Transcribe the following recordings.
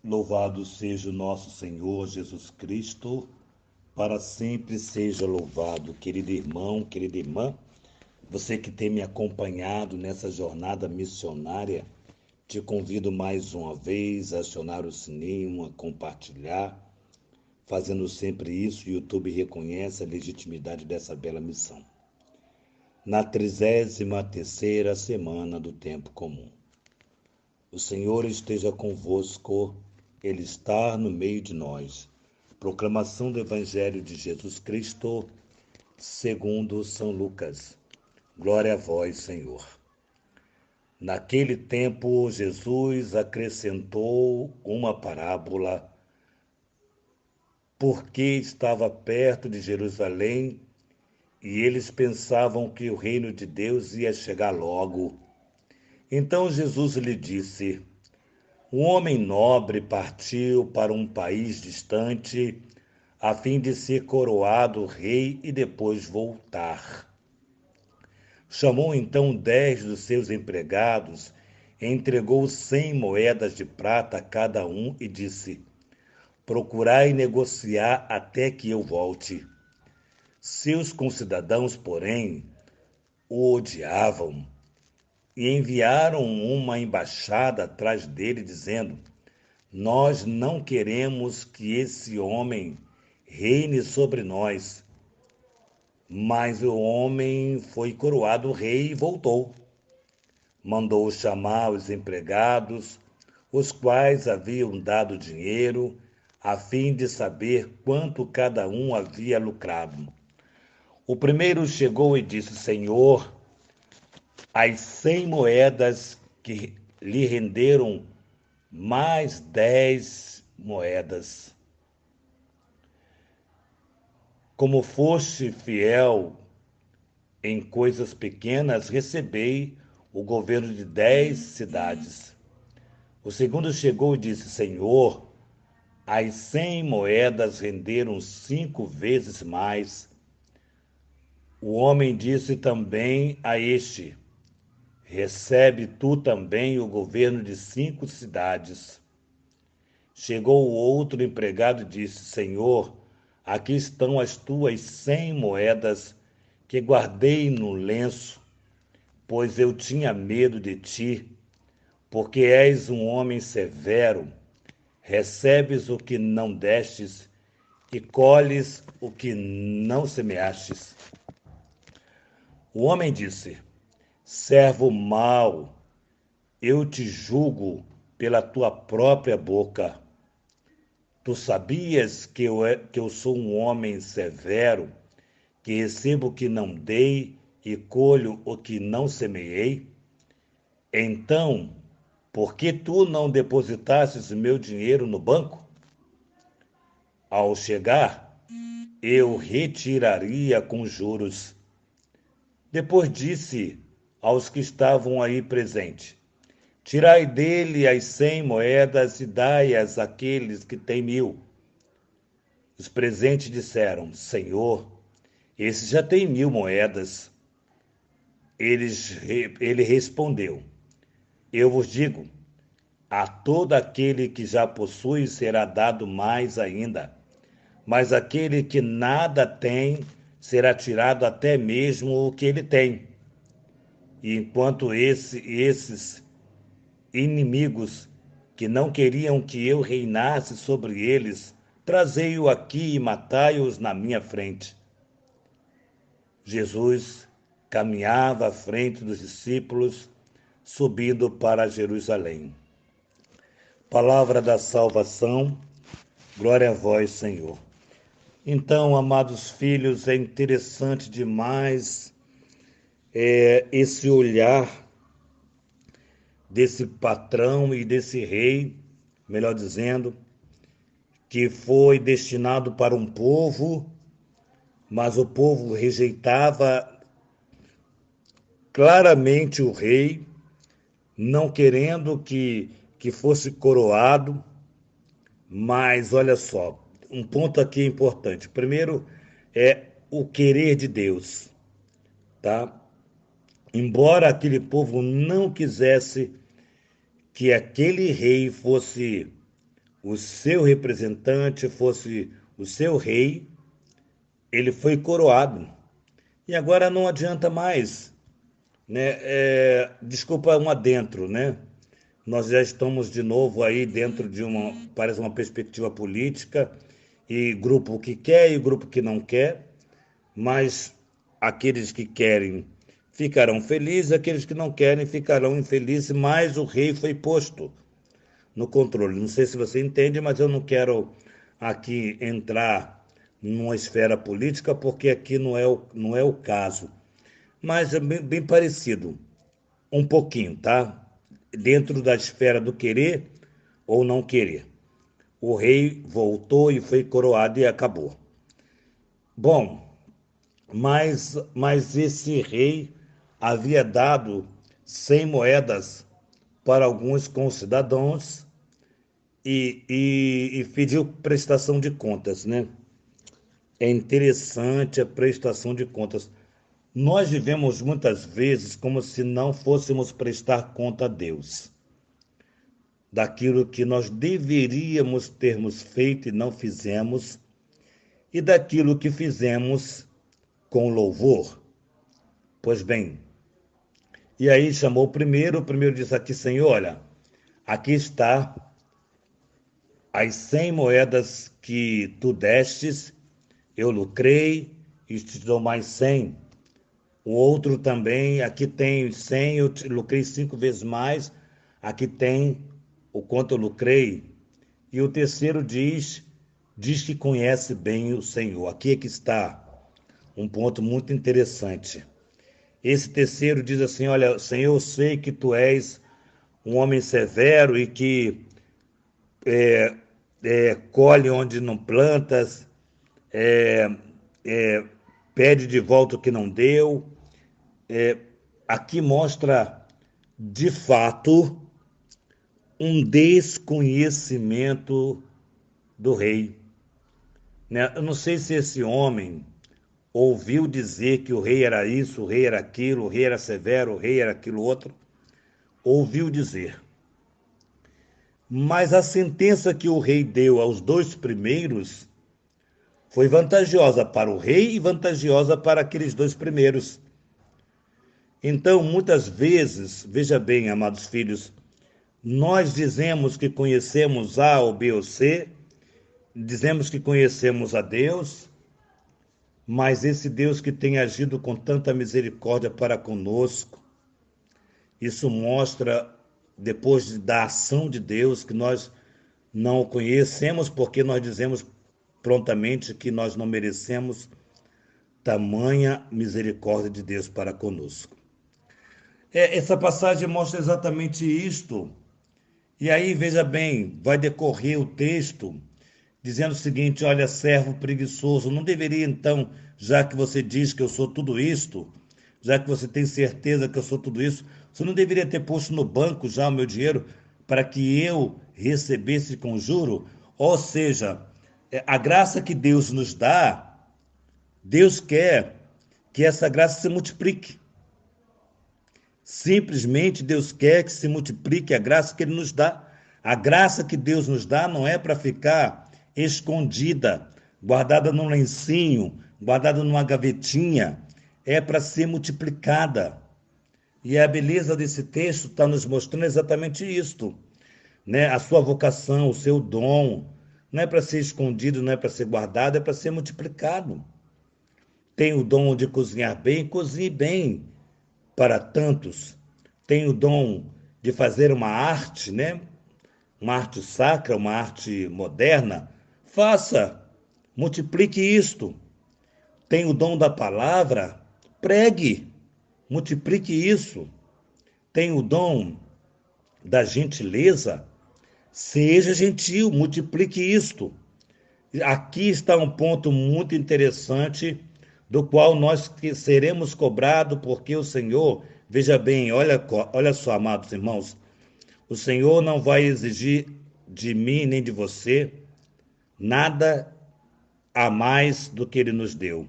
Louvado seja o nosso Senhor Jesus Cristo, para sempre seja louvado. Querido irmão, querida irmã, você que tem me acompanhado nessa jornada missionária, te convido mais uma vez a acionar o sininho, a compartilhar. Fazendo sempre isso, o YouTube reconhece a legitimidade dessa bela missão. Na 33ª semana do tempo comum. O Senhor esteja convosco, Ele está no meio de nós. Proclamação do Evangelho de Jesus Cristo, segundo São Lucas. Glória a vós, Senhor. Naquele tempo, Jesus acrescentou uma parábola, porque estava perto de Jerusalém e eles pensavam que o reino de Deus ia chegar logo. Então Jesus lhe disse: um homem nobre partiu para um país distante, a fim de ser coroado rei e depois voltar. Chamou então 10 dos seus empregados, entregou 100 moedas de prata a cada um e disse: procurai negociar até que eu volte. Seus concidadãos, porém, o odiavam e enviaram uma embaixada atrás dele, dizendo: nós não queremos que esse homem reine sobre nós. Mas o homem foi coroado rei e voltou. Mandou chamar os empregados, os quais haviam dado dinheiro, a fim de saber quanto cada um havia lucrado. O primeiro chegou e disse: Senhor, as 100 moedas que lhe renderam mais 10 moedas. Como foste fiel em coisas pequenas, recebei o governo de 10 cidades. O segundo chegou e disse: Senhor, as 100 moedas renderam 5 vezes mais. O homem disse também a este: recebe tu também o governo de 5 cidades. Chegou o outro empregado e disse: Senhor, aqui estão as tuas 100 moedas que guardei no lenço, pois eu tinha medo de ti, porque és um homem severo, recebes o que não destes e colhes o que não semeastes. O homem disse: servo mau, eu te julgo pela tua própria boca. Tu sabias que eu sou um homem severo, que recebo o que não dei e colho o que não semeei? Então, por que tu não depositasses meu dinheiro no banco? Ao chegar, eu retiraria com juros. Depois disse aos que estavam aí presentes: tirai dele as 100 moedas e dai-as àqueles que têm 1000. Os presentes disseram: Senhor, esse já tem 1000 moedas. Ele respondeu: eu vos digo, a todo aquele que já possui será dado mais ainda, mas aquele que nada tem será tirado até mesmo o que ele tem. E enquanto esses inimigos que não queriam que eu reinasse sobre eles, trazei-o aqui e matai-os na minha frente. Jesus caminhava à frente dos discípulos, subindo para Jerusalém. Palavra da salvação, glória a vós, Senhor. Então, amados filhos, é interessante demais esse olhar desse patrão e desse rei, melhor dizendo, que foi destinado para um povo, mas o povo rejeitava claramente o rei, não querendo que fosse coroado. Mas olha só, um ponto aqui importante. Primeiro é o querer de Deus, tá? Embora aquele povo não quisesse que aquele rei fosse o seu representante, fosse o seu rei, ele foi coroado. E agora não adianta mais, né? Desculpa, um adentro, né? Nós já estamos de novo aí dentro de parece uma perspectiva política, e grupo que quer e grupo que não quer, mas aqueles que querem ficarão felizes, aqueles que não querem ficarão infelizes, mas o rei foi posto no controle. Não sei se você entende, mas eu não quero aqui entrar numa esfera política, porque aqui não é o caso. Mas é bem parecido, um pouquinho, tá? Dentro da esfera do querer ou não querer. O rei voltou e foi coroado e acabou. Bom, mas esse rei havia dado 100 moedas para alguns concidadãos e pediu prestação de contas, né? É interessante a prestação de contas. Nós vivemos muitas vezes como se não fôssemos prestar conta a Deus daquilo que nós deveríamos termos feito e não fizemos, e daquilo que fizemos com louvor. Pois bem, e aí chamou o primeiro disse aqui, Senhor, olha, aqui está as 100 moedas que tu destes, eu lucrei e te dou mais 100. O outro também, aqui tem 100, eu lucrei 5 vezes mais, aqui tem o quanto eu lucrei. E o terceiro diz que conhece bem o Senhor. Aqui é que está um ponto muito interessante. Esse terceiro diz assim, olha, Senhor, eu sei que tu és um homem severo e que colhe onde não plantas, é, é, pede de volta o que não deu. Aqui mostra, de fato, um desconhecimento do rei, né? Eu não sei se esse homem ouviu dizer que o rei era isso, o rei era aquilo, o rei era severo, o rei era aquilo outro. Ouviu dizer. Mas a sentença que o rei deu aos dois primeiros foi vantajosa para o rei e vantajosa para aqueles dois primeiros. Então, muitas vezes, veja bem, amados filhos, nós dizemos que conhecemos A ou B ou C, dizemos que conhecemos a Deus, mas esse Deus que tem agido com tanta misericórdia para conosco, isso mostra, depois da ação de Deus, que nós não o conhecemos porque nós dizemos prontamente que nós não merecemos tamanha misericórdia de Deus para conosco. Essa passagem mostra exatamente isto. E aí, veja bem, vai decorrer o texto dizendo o seguinte: olha, servo preguiçoso, não deveria então, já que você diz que eu sou tudo isto, já que você tem certeza que eu sou tudo isso, você não deveria ter posto no banco já o meu dinheiro para que eu recebesse com juro? Ou seja, a graça que Deus nos dá, Deus quer que essa graça se multiplique. Simplesmente Deus quer que se multiplique a graça que Ele nos dá. A graça que Deus nos dá não é para ficar escondida, guardada num lencinho, guardada numa gavetinha. É para ser multiplicada. E a beleza desse texto está nos mostrando exatamente isto, né? A sua vocação, o seu dom, não é para ser escondido, não é para ser guardado, é para ser multiplicado. Tem o dom de cozinhar bem, cozinhe bem para tantos. Tem o dom de fazer uma arte, né? Uma arte sacra, uma arte moderna. Faça, multiplique isto. Tem o dom da palavra, pregue, multiplique isso. Tem o dom da gentileza, seja gentil, multiplique isto. Aqui está um ponto muito interessante, do qual nós seremos cobrados, porque o Senhor, veja bem, olha só, amados irmãos, o Senhor não vai exigir de mim nem de você nada a mais do que Ele nos deu.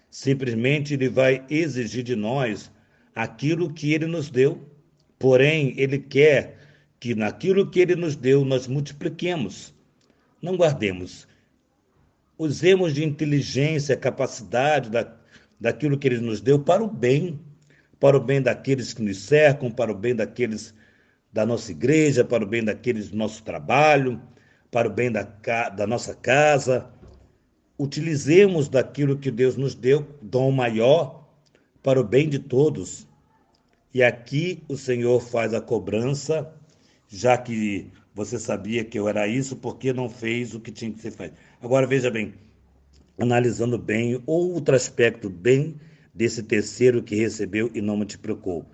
Simplesmente Ele vai exigir de nós aquilo que Ele nos deu. Porém, Ele quer que naquilo que Ele nos deu nós multipliquemos. não guardemos. Usemos de inteligência, capacidade daquilo que Ele nos deu para o bem daqueles que nos cercam, para o bem daqueles da nossa igreja, para o bem daqueles do nosso trabalho, para o bem da nossa casa. Utilizemos daquilo que Deus nos deu, dom maior, para o bem de todos. E aqui o Senhor faz a cobrança, já que você sabia que eu era isso, porque não fez o que tinha que ser feito. Agora veja bem, analisando bem outro aspecto bem desse terceiro que recebeu e não multiplicou.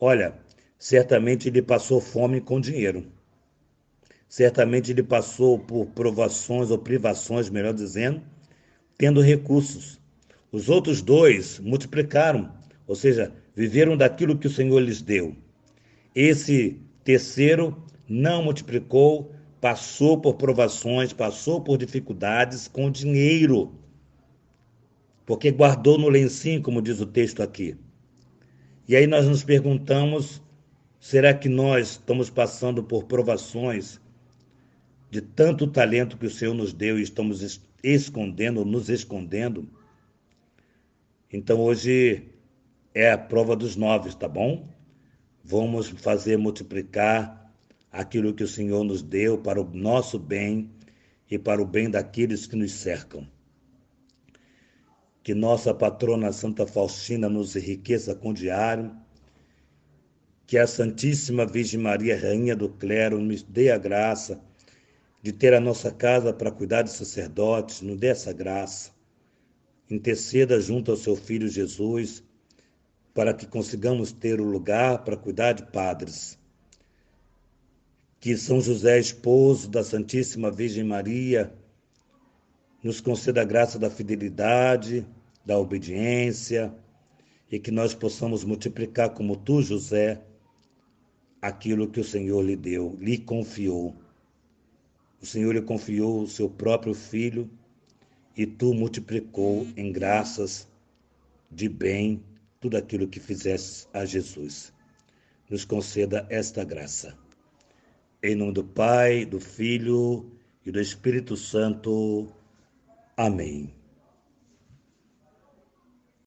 Olha, certamente ele passou fome com dinheiro. Certamente ele passou por provações ou privações, melhor dizendo, tendo recursos. Os outros dois multiplicaram, ou seja, viveram daquilo que o Senhor lhes deu. Esse terceiro não multiplicou, passou por provações, passou por dificuldades com dinheiro, porque guardou no lencinho, como diz o texto aqui. E aí nós nos perguntamos, será que nós estamos passando por provações de tanto talento que o Senhor nos deu e estamos escondendo, nos escondendo? Então hoje é a prova dos 9, tá bom? Vamos fazer multiplicar aquilo que o Senhor nos deu para o nosso bem e para o bem daqueles que nos cercam. Que nossa patrona Santa Faustina nos enriqueça com diário, que a Santíssima Virgem Maria, Rainha do Clero, nos dê a graça de ter a nossa casa para cuidar de sacerdotes, nos dê essa graça. Interceda junto ao seu Filho Jesus, para que consigamos ter o lugar para cuidar de padres. Que São José, esposo da Santíssima Virgem Maria, nos conceda a graça da fidelidade, da obediência, e que nós possamos multiplicar como tu, José, aquilo que o Senhor lhe deu, lhe confiou. O Senhor lhe confiou o seu próprio filho e tu multiplicou em graças de bem tudo aquilo que fizeste a Jesus. Nos conceda esta graça. Em nome do Pai, do Filho e do Espírito Santo. Amém.